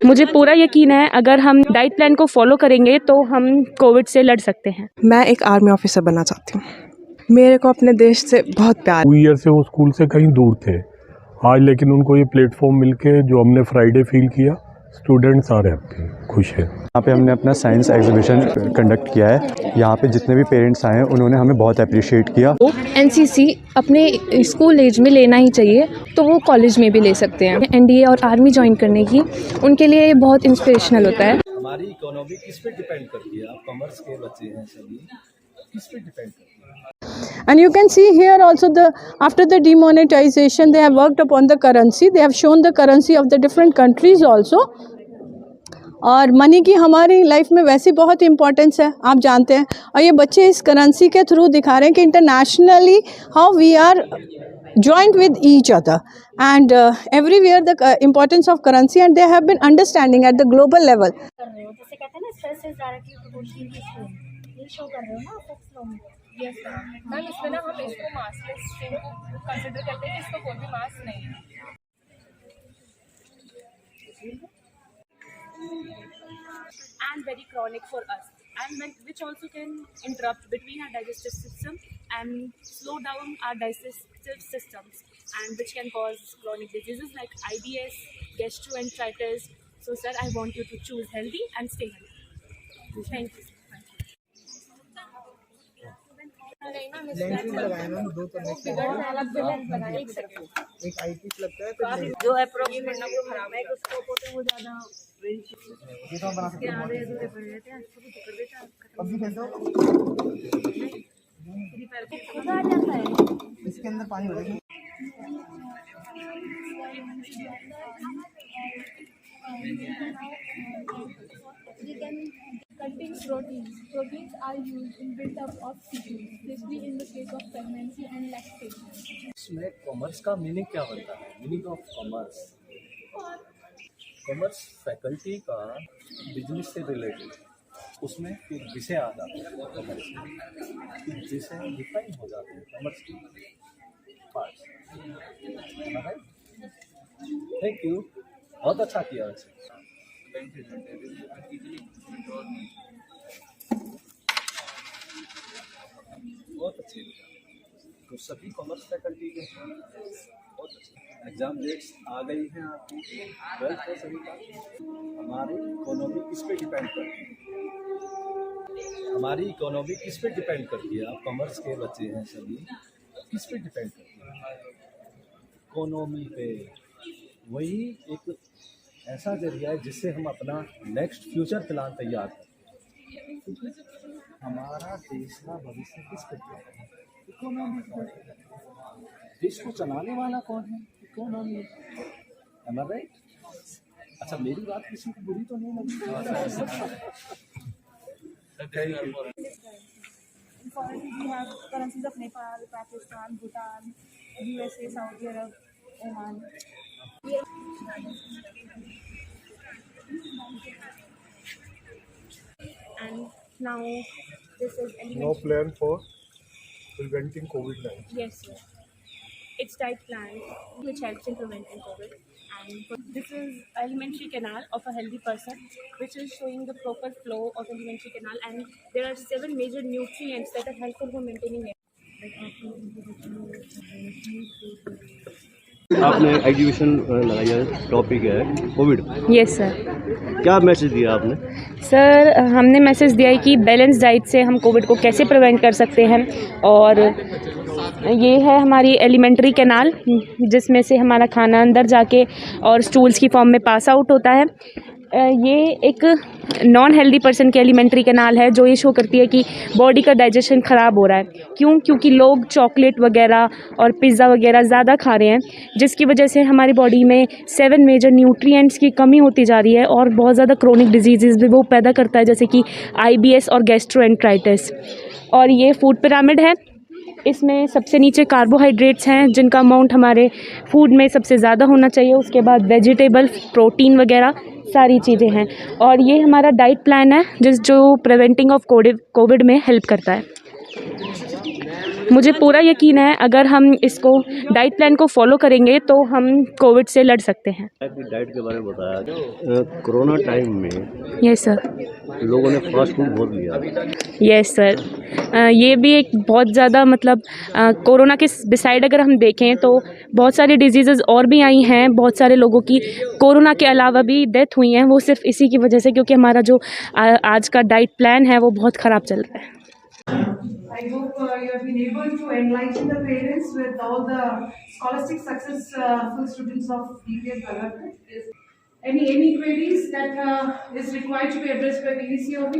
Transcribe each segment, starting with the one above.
मुझे पूरा यकीन है अगर हम डाइट प्लान को फॉलो करेंगे तो हम कोविड से लड़ सकते हैं। मैं एक आर्मी ऑफिसर बनना चाहती हूँ। मेरे को अपने देश से बहुत प्यार। 2 ईयर से वो स्कूल से कहीं दूर थे, आज लेकिन उनको ये प्लेटफॉर्म मिलके जो हमने फ्राइडे फील किया, स्टूडेंट्स आ रहे हैं, खुश हैं। यहाँ पे हमने अपना साइंस एग्जीबिशन कंडक्ट किया है। यहाँ पे जितने भी पेरेंट्स आए हैं उन्होंने हमें बहुत अप्रिशिएट किया। एनसीसी अपने स्कूल एज में लेना ही चाहिए, तो वो कॉलेज में भी ले सकते हैं। एनडीए और आर्मी ज्वाइन करने की उनके लिए बहुत इंस्पिरेशनल होता है। हमारी इकोनॉमी किस पे डिपेंड करती है? आप कॉमर्स के बच्चे हैं सभी, किस पे डिपेंड करती है? And you can see here also after the demonetization they have worked upon the currency. They have shown the currency of the different countries also. और मनी की हमारी लाइफ में वैसे बहुत इम्पोर्टेंस है, आप जानते हैं। और ये बच्चे इस करेंसी के थ्रू दिखा रहे हैं कि internationally how we are joined with each other and everywhere the importance of currency, and they have been understanding at the global level. जैसे कहते हैं ना stress is directly proportional to strain, ये शो कर रहे हो ना आप फ्लो में। यस मैम, इसमें ना हम इसको मासलेस स्ट्रेन को कंसीडर करते हैं, इसका कोई भी मास नहीं है। And very chronic for us, and which also can interrupt between our digestive system and slow down our digestive systems, and which can cause chronic diseases like IBS, gastroenteritis. So sir, I want you to choose healthy and stay healthy. Thank you. एक IT लगता है जो approximate ना वो खराब है, उसको पोते वो ज़्यादा ये तो बना सकते हैं। आधे अधूरे पड़ जाते हैं, इसको भी पकड़ देते हैं। अभी खेलते हो मज़ा आ जाता है। इसके अंदर पानी भरेंगे। Contains proteins. Proteins are used in build-up of tissues, especially in the case of pregnancy and lactation. इसमें कॉमर्स का मीनिंग क्या बनता है? Meaning of commerce, commerce faculty का बिजनेस से रिलेटेड, उसमें फिर विषय आ जाते हैं कॉमर्स में, विषय डिफाइन हो जाते हैं कॉमर्स के पार्ट्स। थैंक यू, बहुत अच्छा किया वैसे। बहुत अच्छे, तो सभी कॉमर्स फैकल्टी के बहुत अच्छे। एग्ज़ाम डेट्स आ गई हैं आपकी, 12th है सभी का। हमारी इकोनॉमी किस पे डिपेंड करती है? हमारी इकोनॉमी किस पे डिपेंड करती है? आप कॉमर्स के बच्चे हैं सभी, किस पे डिपेंड करती है? इकोनॉमी पे। वही एक ऐसा जरिया है जिससे हम अपना नेक्स्ट फ्यूचर प्लान तैयार करें। हमारा देश का भविष्य किस पे है? इकोनॉमी पर। देश को चलाने वाला कौन है? इकोनॉमी। एम आई राइट? अच्छा, मेरी बात किसी को बुरी तो नहीं लगी? Currencies of Nepal, Pakistan, Bhutan, USA, Saudi Arab, Oman. And now this is No plan for preventing COVID-19. Yes, sir. It's diet plan which helps in preventing COVID. And this is alimentary canal of a healthy person, which is showing the proper flow of alimentary canal. And there are 7 major nutrients that are helpful for maintaining it. आपने exhibition लगाई है, topic है Covid. Yes sir. क्या message दिया आपने? Sir, हमने message दिया है कि बैलेंस डाइट से हम कोविड को कैसे प्रिवेंट कर सकते हैं, और ये है हमारी एलिमेंट्री कैनाल, जिसमें से हमारा खाना अंदर जाके और स्टूल्स की फॉर्म में पास आउट होता है। ये एक नॉन हेल्दी पर्सन की एलिमेंट्री कैनाल है, जो ये शो करती है कि बॉडी का डाइजेशन ख़राब हो रहा है। क्योंकि लोग चॉकलेट वगैरह और पिज़्ज़ा वगैरह ज़्यादा खा रहे हैं, जिसकी वजह से हमारी बॉडी में 7 मेजर न्यूट्रिएंट्स की कमी होती जा रही है, और बहुत ज़्यादा क्रोनिक डिजीज़ भी वो पैदा करता है, जैसे कि IBS और गैस्ट्रोएंटेराइटिस। और ये फूड पिरामिड है, इसमें सबसे नीचे कार्बोहाइड्रेट्स हैं, जिनका अमाउंट हमारे फूड में सबसे ज़्यादा होना चाहिए। उसके बाद वेजिटेबल, प्रोटीन वगैरह सारी चीज़ें हैं। और ये हमारा डाइट प्लान है जो प्रिवेंटिंग ऑफ कोविड में हेल्प करता है। मुझे पूरा यकीन है अगर हम इसको डाइट प्लान को फॉलो करेंगे तो हम कोविड से लड़ सकते हैं। डाइट के बारे में बताया, कोरोना टाइम में यस सर। लोगों ने फास्ट फूड बहुत लिया। यस सर, ये भी एक बहुत ज़्यादा मतलब कोरोना के बिसाइड अगर हम देखें तो बहुत सारी डिजीज़ और भी आई हैं। बहुत सारे लोगों की कोरोना के अलावा भी डेथ हुई हैं, वो सिर्फ इसी की वजह से, क्योंकि हमारा जो आज का डाइट प्लान है वो बहुत ख़राब चल रहा है। I hope you have been able to enlighten the parents with all the scholastic successful students of DPS Balaghat. Any queries that is required to be addressed by VVCOB?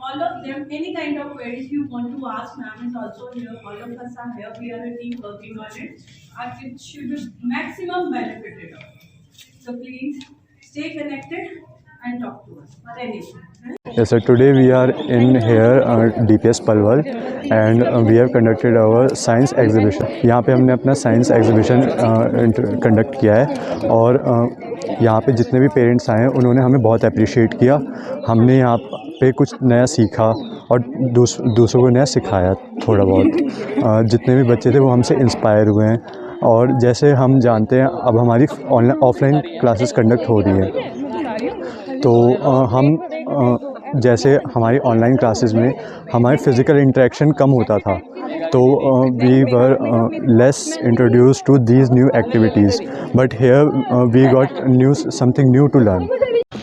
All of them, any kind of queries you want to ask, ma'am is also here. All of us are here. We are a team working on it. And it should be maximum benefited of. So please stay connected and talk to us for anything. Yes sir, today we are in here DPS Palwal and we have conducted our science exhibition. यहाँ पे हमने अपना science exhibition conduct किया है और यहाँ पे जितने भी पेरेंट्स आए हैं उन्होंने हमें बहुत अप्रिशिएट किया। हमने यहाँ पे कुछ नया सीखा और दूसरों को नया सिखाया थोड़ा बहुत। जितने भी बच्चे थे वो हमसे इंस्पायर हुए हैं और जैसे हम जानते हैं अब हमारी ऑफलाइन क्लासेस कंडक्ट हो रही है, तो हम जैसे हमारी ऑनलाइन क्लासेस में हमारे फिज़िकल इंटरेक्शन कम होता था, तो we were less introduce to these new activities, but here we got something new to learn.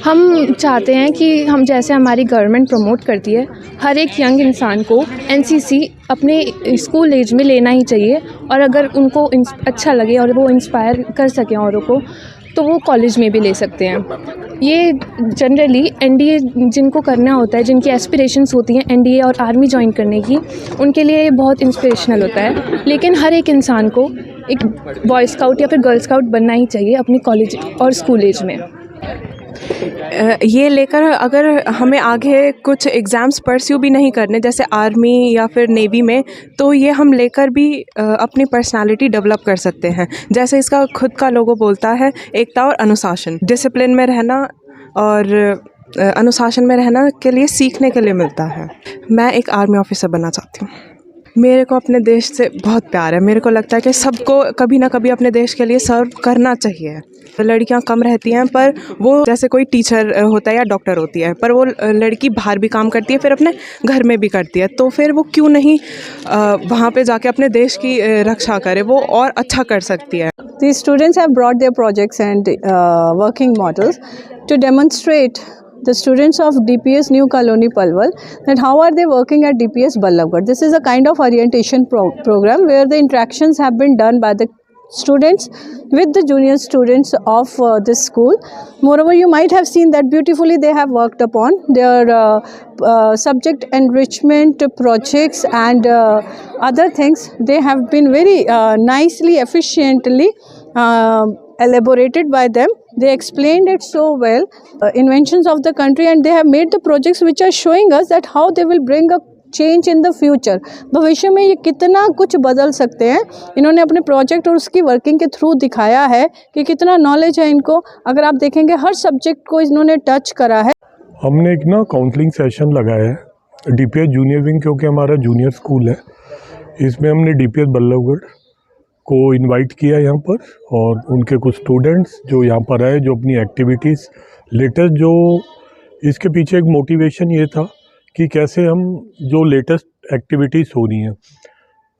हम चाहते हैं कि हम जैसे हमारी गवर्नमेंट प्रमोट करती है, हर एक यंग इंसान को एनसीसी अपने स्कूल एज में लेना ही चाहिए और अगर उनको अच्छा लगे और वो इंस्पायर कर सकें औरों को तो वो कॉलेज में भी ले सकते हैं। ये जनरली एनडीए जिनको करना होता है, जिनकी एस्पिरेशंस होती हैं एनडीए और आर्मी ज्वाइन करने की, उनके लिए ये बहुत इंस्पिरेशनल होता है। लेकिन हर एक इंसान को एक बॉय स्काउट या फिर गर्ल स्काउट बनना ही चाहिए अपनी कॉलेज और स्कूल एज में। ये लेकर अगर हमें आगे कुछ एग्ज़ाम्स परस्यू भी नहीं करने, जैसे आर्मी या फिर नेवी में, तो ये हम लेकर भी अपनी पर्सनालिटी डेवलप कर सकते हैं। जैसे इसका खुद का लोगो बोलता है, एकता और अनुशासन। डिसिप्लिन में रहना और अनुशासन में रहना के लिए सीखने के लिए मिलता है। मैं एक आर्मी ऑफिसर बनना चाहती हूँ। मेरे को अपने देश से बहुत प्यार है। मेरे को लगता है कि सबको कभी ना कभी अपने देश के लिए सर्व करना चाहिए। लड़कियां कम रहती हैं, पर वो जैसे कोई टीचर होता है या डॉक्टर होती है, पर वो लड़की बाहर भी काम करती है, फिर अपने घर में भी करती है, तो फिर वो क्यों नहीं वहाँ पे जाके अपने देश की रक्षा करे, वो और अच्छा कर सकती है। The students have brought their projects and working models to demonstrate the students of DPS New Colony Palwal that how are they working at DPS Balaghat. This is a kind of orientation program where the interactions have been done by the students with the junior students of this school. Moreover, you might have seen that beautifully they have worked upon their subject enrichment projects and other things. They have been very nicely, efficiently elaborated by them. They explained it so well, inventions of the country, and they have made the projects which are showing us that how they will bring a change in the future. भविष्य में ये कितना कुछ बदल सकते हैं। इन्होंने अपने प्रोजेक्ट और उसकी वर्किंग के थ्रू दिखाया है कि कितना नॉलेज है इनको। अगर आप देखेंगे हर सब्जेक्ट को इन्होंने टच करा है। हमने एक ना काउंसलिंग सेशन लगाया है डीपीएस जूनियर विंग, क्योंकि हमारा जूनियर स्कूल है। इसमें हमने डीपीएस बल्लभगढ़ को इनवाइट किया यहाँ पर, और उनके कुछ स्टूडेंट्स जो यहाँ पर आए, जो अपनी एक्टिविटीज़ लेटेस्ट, जो इसके पीछे एक मोटिवेशन ये था कि कैसे हम जो लेटेस्ट एक्टिविटीज़ हो रही हैं,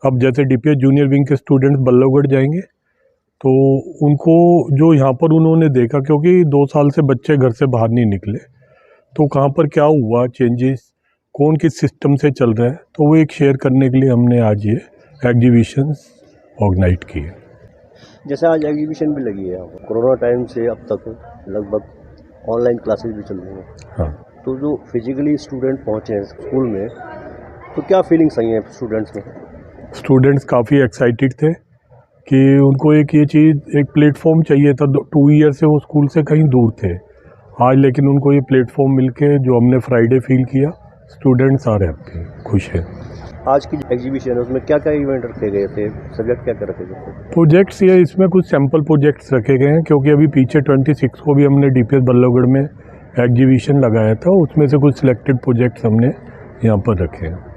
अब जैसे डीपीएस जूनियर विंग के स्टूडेंट्स बल्लभगढ़ जाएंगे तो उनको जो यहाँ पर उन्होंने देखा, क्योंकि 2 साल से बच्चे घर से बाहर नहीं निकले, तो कहाँ पर क्या हुआ चेंजेस, कौन किस सिस्टम से चल रहा है, तो वो एक शेयर करने के लिए हमने आज ये एग्जीबिशंस ऑर्गेनाइज किए। जैसे आज एग्जीबिशन भी लगी है, कोरोना टाइम से अब तक लगभग ऑनलाइन क्लासेस भी चल रही हैं। हाँ, तो जो फिजिकली स्टूडेंट पहुँचे हैं स्कूल में, तो क्या फीलिंग्स आई हैं स्टूडेंट्स में? स्टूडेंट्स काफ़ी एक्साइटेड थे कि उनको एक ये चीज़, एक प्लेटफॉर्म चाहिए था। 2 ईयर से वो स्कूल से कहीं दूर थे आज, लेकिन उनको ये प्लेटफॉर्म मिलके जो हमने फ्राइडे फील किया, स्टूडेंट्स आ रहे हैं, खुश हैं। आज की एग्जीबिशन है उसमें क्या क्या इवेंट रखे गए थे, सब्जेक्ट क्या क्या रखे गए थे? प्रोजेक्ट्स ये इसमें कुछ सैम्पल प्रोजेक्ट्स रखे गए हैं, क्योंकि अभी पीछे 26 को भी हमने डीपीएस बल्लभगढ़ में एग्जीबिशन लगाया था, उसमें से कुछ सिलेक्टेड प्रोजेक्ट्स हमने यहाँ पर रखे हैं।